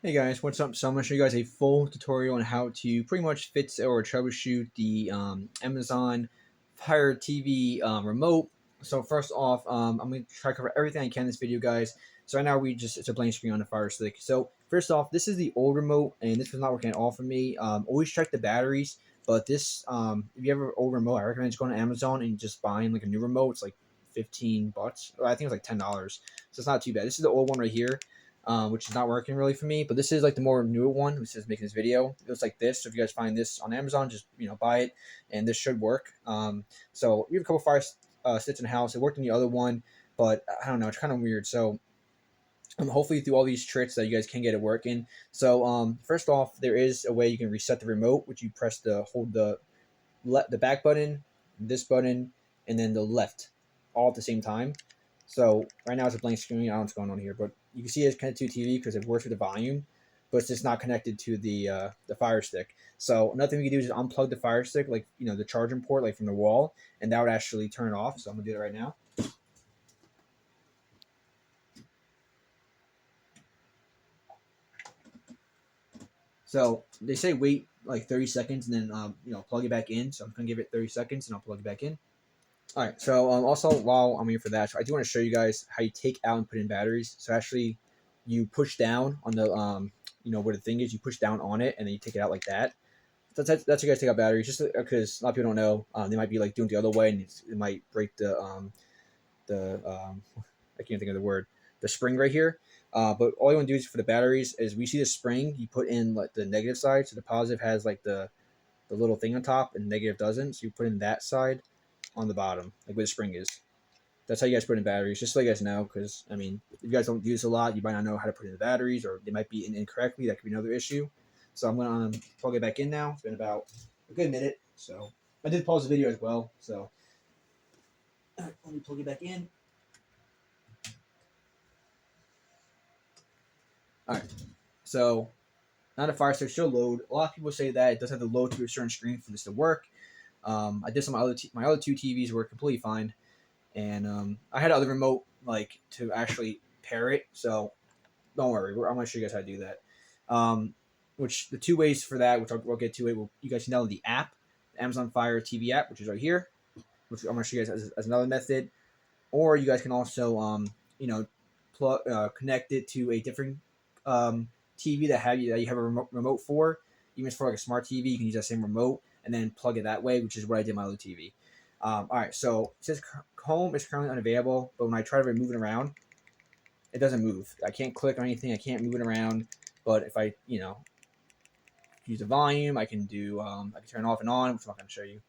Hey guys, what's up? So I'm going to show you guys a full tutorial on how to pretty much fix or troubleshoot the Amazon Fire TV remote. So first off, I'm going to try to cover everything I can in this video, guys. So right now it's a blank screen on the Fire Stick. So first off, this is the old remote, and this was not working at all for me. Always check the batteries, but this, if you have an old remote, I recommend just going to Amazon and just buying like a new remote. It's like 15 bucks. I think it's like $10. So it's not too bad. This is the old one right here, which is not working really for me. But this is like the more newer one, which is making this video. It looks like this. So if you guys find this on Amazon, just buy it, and this should work. So we have a couple fire sticks in the house. It worked in the other one, but I don't know. It's kind of weird. So hopefully through all these tricks that you guys can get it working. So first off, there is a way you can reset the remote, which you press hold the back button, this button, and then the left, all at the same time. So right now it's a blank screen. I don't know what's going on here, but you can see it's connected to TV because it works with the volume, but it's just not connected to the Fire Stick. So another thing we can do is unplug the Fire Stick, like the charging port, like from the wall, and that would actually turn it off. So I'm gonna do that right now. So they say wait like 30 seconds and then plug it back in. So I'm gonna give it 30 seconds and I'll plug it back in. All right, so also while I'm here for that, so I do want to show you guys how you take out and put in batteries. So actually, you push down on the where the thing is. You push down on it, and then you take it out like that. That's how you guys take out batteries. Just because a lot of people don't know, they might be like doing it the other way, and it might break the I can't think of the word, the spring right here. But all you want to do is for the batteries is we see the spring. You put in like the negative side, so the positive has like the little thing on top, and negative doesn't. So you put in that side on the bottom, like where the spring is. That's how you guys put in batteries, just so you guys know, because, I mean, if you guys don't use a lot, you might not know how to put in the batteries, or they might be in incorrectly. That could be another issue. So I'm going to plug it back in now. It's been about a good minute. So I did pause the video as well. So let me plug it back in. All right. So now the Fire Stick should load. A lot of people say that it does have to load to a certain screen for this to work. I did some my other two TVs work completely fine. And I had other remote like to actually pair it, so don't worry. I'm gonna show you guys how to do that. Which the two ways for that, which we'll get to it. You guys can download the app, the Amazon Fire TV app, which is right here. Which I'm gonna show you guys as another method. Or you guys can also connect it to a different TV that you have a remote for. Even if it's for like a smart TV, you can use that same remote and then plug it that way, which is what I did my other TV. All right, so it says home is currently unavailable, but when I try to remove it around, it doesn't move. I can't click on anything. I can't move it around. But if I, use the volume, I can turn it off and on, which I'm not going to show you.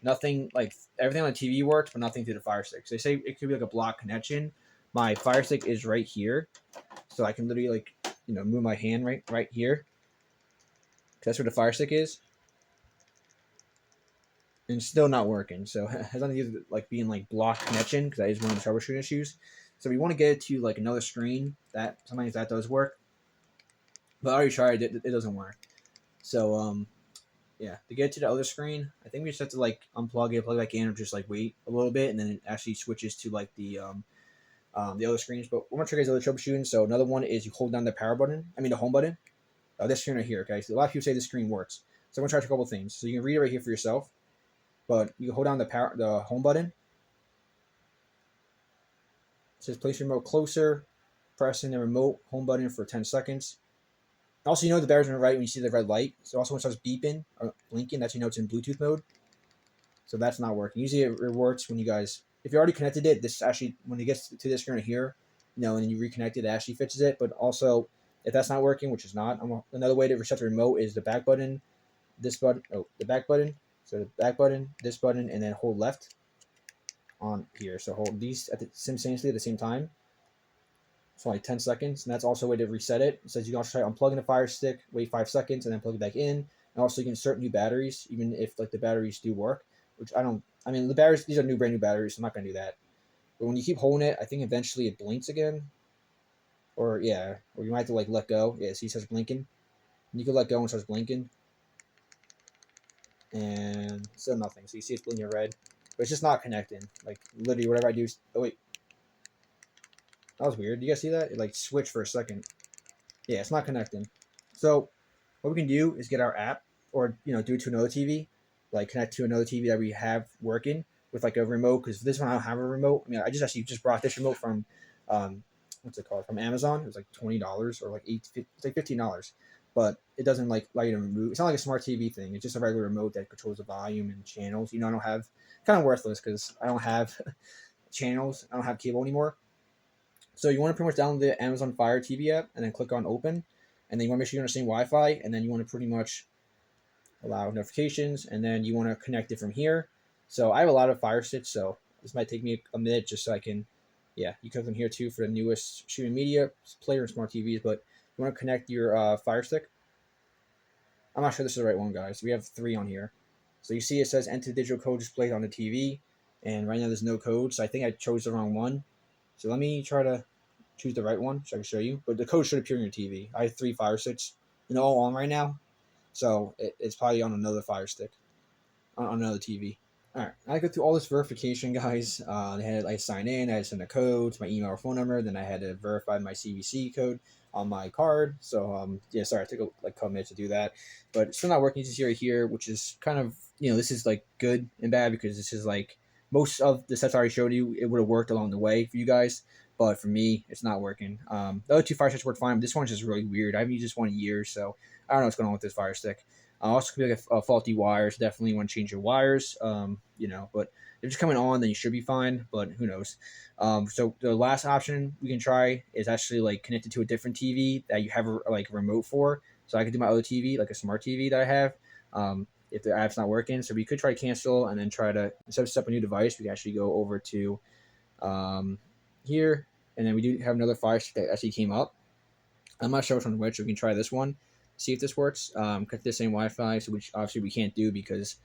Nothing, like everything on the TV works, but nothing through the Fire Stick. So they say it could be like a block connection. My Fire Stick is right here, so I can literally move my hand right here. That's where the Fire Stick is. And still not working. So it has nothing to do with like being like block connection, because that is one of the troubleshooting issues. So we want to get it to like another screen. That sometimes that does work, but I already tried it. It doesn't work. So yeah, to get to the other screen, I think we just have to like unplug it, plug it back in, or just like wait a little bit, and then it actually switches to like the other screens. But we're gonna show you guys other troubleshooting. So another one is you hold down the power button. I mean the home button. This screen right here. Okay, so a lot of people say this screen works. So I'm gonna try a couple things. So you can read it right here for yourself. But you hold down the home button. It says place your remote closer. Pressing the remote home button for 10 seconds. Also, the battery's on the right when you see the red light. So also when it starts beeping or blinking, that's it's in Bluetooth mode. So that's not working. Usually it works when you guys, if you already connected it, this actually, when it gets to this screen here, and then you reconnect it, it actually fixes it. But also, if that's not working, which is not, another way to reset the remote is the back button, this button, the back button. So the back button, this button, and then hold left on here. So hold these simultaneously at the same time. It's only 10 seconds, and that's also a way to reset it. It says you can also try unplugging the Fire Stick, wait 5 seconds, and then plug it back in. And also you can insert new batteries, even if like the batteries do work, which I mean the batteries, these are brand new batteries, so I'm not going to do that. But when you keep holding it, I think eventually it blinks again. Or yeah, or you might have to like let go. Yeah, see it says blinking. And you can let go and it starts blinking. And still nothing. So you see it's blinking red, but it's just not connecting. Like literally, whatever I do. Oh wait, that was weird. Do you guys see that? It like switched for a second. Yeah, it's not connecting. So what we can do is get our app, or do it to another TV, like connect to another TV that we have working with like a remote. Because this one I don't have a remote. I mean, I just actually just brought this remote from, um, what's it called, from Amazon. It was like $20 or like it's like $15, but it doesn't like allow you to remove. It's not like a smart TV thing. It's just a regular remote that controls the volume and channels. I don't have, kind of worthless because I don't have channels. I don't have cable anymore. So you want to pretty much download the Amazon Fire TV app and then click on open, and then you want to make sure you're on the same Wi-Fi, and then you want to pretty much allow notifications, and then you want to connect it from here. So I have a lot of Fire Sticks, so this might take me a minute just so I can, yeah, you click on here too for the newest streaming media player and smart TVs, but you want to connect your Fire Stick. I'm not sure this is the right one, guys. We have three on here. So you see it says enter digital code displayed on the TV, and right now there's no code, so I think I chose the wrong one. So let me try to choose the right one so I can show you. But the code should appear on your TV. I have three Fire Sticks, all on right now, so it's probably on another Fire Stick, on another TV. All right, I go through all this verification, guys. I sign in, I had to send a code to my email or phone number, then I had to verify my CVC code on my card. So yeah, sorry, I took like a couple minutes to do that, but it's still not working. You see right here, which is kind of this is like good and bad because this is like most of the steps I already showed you. It would have worked along the way for you guys, but for me, it's not working. The other two Fire Sticks work fine, but this one's just really weird. I haven't used this one in years, so I don't know what's going on with this Fire Stick. Also, could be like a faulty wires. Definitely want to change your wires. But if it's coming on, then you should be fine. But who knows? So the last option we can try is actually like connected to a different TV that you have like a remote for. So I could do my other TV, like a smart TV that I have. If the app's not working, so we could try to cancel and then try to, instead of set up a new device, we can actually go over to um, here, and then we do have another Fire Stick that actually came up. I'm not sure which one which. We can try this one, see if this works. Cut the same Wi-Fi, so which obviously we can't do because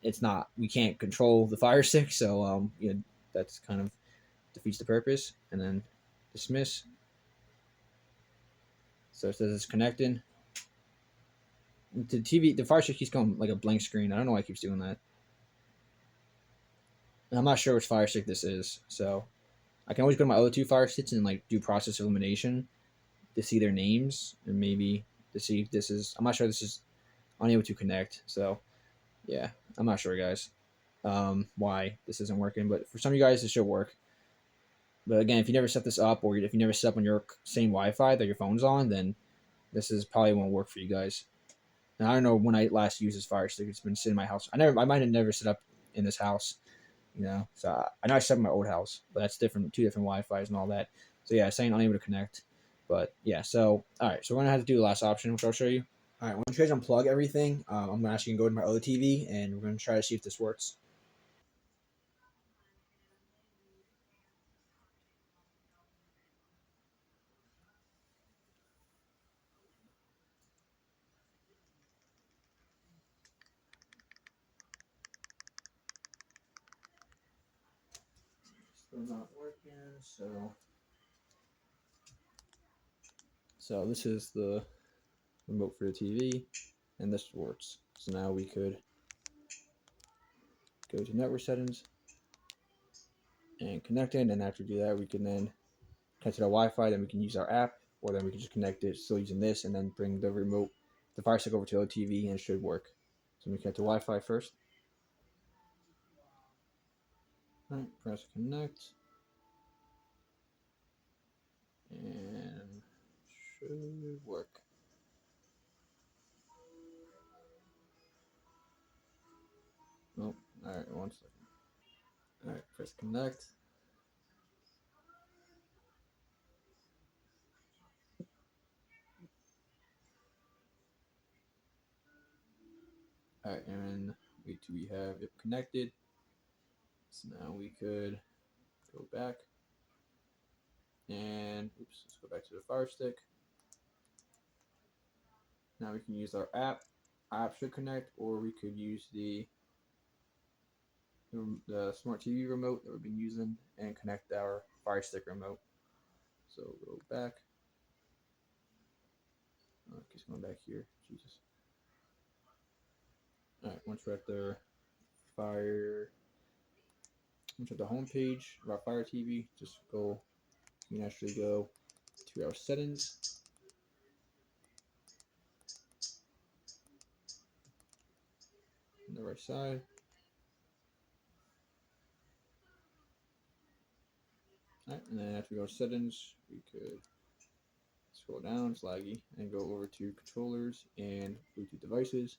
it's not. We can't control the Fire Stick, so that's kind of defeats the purpose. And then dismiss. So it says it's connected. The TV, the Fire Stick keeps going like a blank screen. I don't know why it keeps doing that. And I'm not sure which Fire Stick this is, so I can always go to my other two Fire Sticks and like do process elimination to see their names and maybe to see if this is. I'm not sure this is unable to connect. So yeah, I'm not sure, guys, why this isn't working. But for some of you guys, it should work. But again, if you never set this up, or if you never set up on your same Wi-Fi that your phone's on, then this is probably won't work for you guys. And I don't know when I last used this Fire Stick. It's been sitting in my house. I might have never set up in this house. So I know I set up in my old house, but that's different. Two different Wi-Fi's and all that. So yeah, saying unable to connect. But yeah, so all right, so we're gonna have to do the last option, which I'll show you. All right, once you guys unplug everything, I'm actually gonna go to my other TV and we're gonna try to see if this works. Still not working. So this is the remote for the TV, and this works. So now we could go to network settings and connect it. And after we do that, we can then connect to our Wi-Fi. Then we can use our app, or then we can just connect it still using this, and then bring the remote, the Fire Stick over to the TV, and it should work. So we connect to Wi-Fi first. All right, press connect, and should work. Nope. All right, one second. All right, press connect. All right, and we have it connected. So now we could go back and let's go back to the Fire Stick. Now we can use our app. Our app should connect, or we could use the smart TV remote that we've been using and connect our Fire Stick remote. So go back. Keeps going back here. Jesus. All right, once we're at the Fire, once we're at the home page of our Fire TV, just go. You can actually go to our settings, the right side. All right, and then after we go to settings, we could scroll down, it's laggy, and go over to controllers and Bluetooth devices.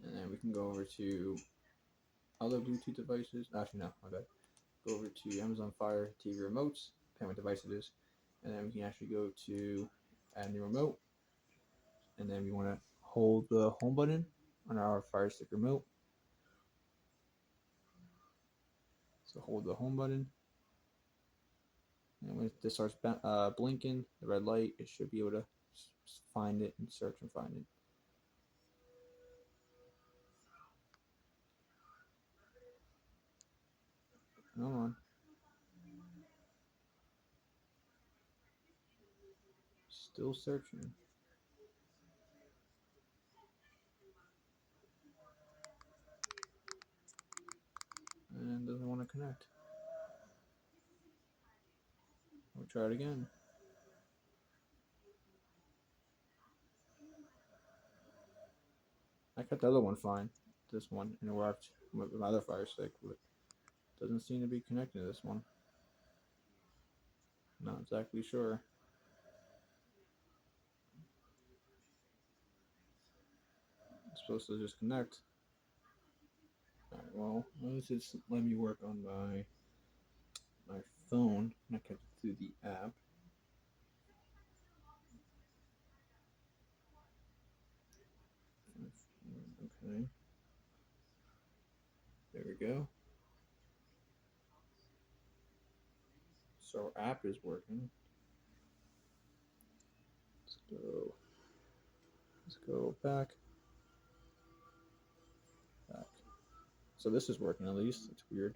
And then we can go over to other Bluetooth devices. Actually, no, my bad. Go over to Amazon Fire TV remotes, depending what device it is. And then we can actually go to add new remote. And then we want to hold the home button on our Firestick remote. So hold the home button. And when this starts blinking, the red light, it should be able to find it and search and find it. Come on. Still searching. And doesn't want to connect. We'll try it again. I kept the other one fine. This one, and it worked with my other Fire Stick, but doesn't seem to be connected to this one. Not exactly sure. It's supposed to just connect. Alright, well, let's just let me work on my phone. And I kept it through the app. Okay. There we go. So our app is working. Let's go. Let's go back. Back. So this is working at least. It's weird.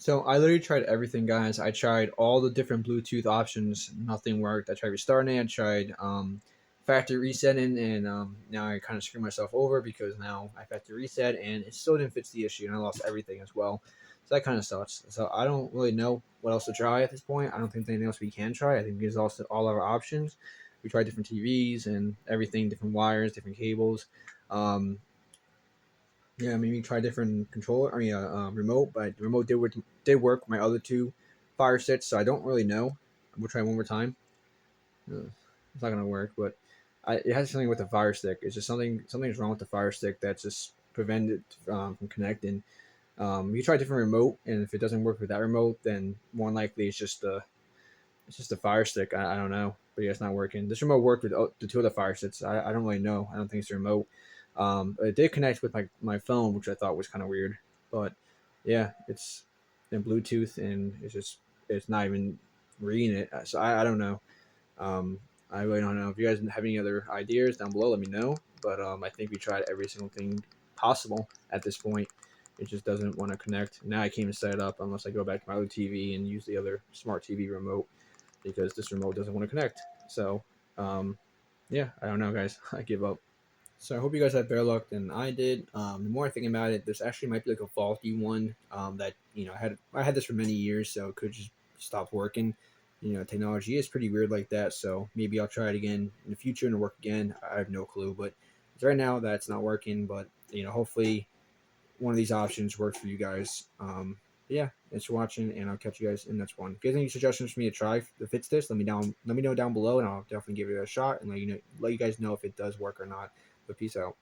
So I literally tried everything, guys. I tried all the different Bluetooth options. Nothing worked. I tried restarting it. I tried factory resetting, and now I kind of screwed myself over because now I factory reset, and it still didn't fix the issue, and I lost everything as well. So that kind of sucks. So I don't really know what else to try at this point. I don't think there's anything else we can try. I think we exhausted all our options. We tried different TVs and everything, different wires, different cables. Um, yeah, I mean, we tried different controller. I mean, remote, but the remote did work with my other two Fire Sticks, so I don't really know. We'll try one more time. It's not gonna work, but it has something with the Fire Stick. It's just something's wrong with the Fire Stick that's just prevented from connecting. You try a different remote, and if it doesn't work with that remote, then more likely it's just a Fire Stick. I don't know, but yeah, it's not working. This remote worked with the two other Fire Sticks. I don't really know. I don't think it's the remote. But it did connect with my phone, which I thought was kind of weird. But yeah, it's in Bluetooth, and it's not even reading it. So I don't know. I really don't know. If you guys have any other ideas down below, let me know. But I think we tried every single thing possible at this point. It just doesn't want to connect. Now I can't even set it up unless I go back to my other TV and use the other smart TV remote because this remote doesn't want to connect. So, yeah, I don't know, guys. I give up. So I hope you guys had better luck than I did. The more I think about it, this actually might be like a faulty one. That I had this for many years, so it could just stop working. Technology is pretty weird like that. So maybe I'll try it again in the future and it'll work again. I have no clue, but right now that's not working. But hopefully one of these options works for you guys. Yeah, thanks for watching, and I'll catch you guys in the next one. If you guys have any suggestions for me to try that fits this, let me know down below, and I'll definitely give it a shot and let you guys know if it does work or not. But peace out.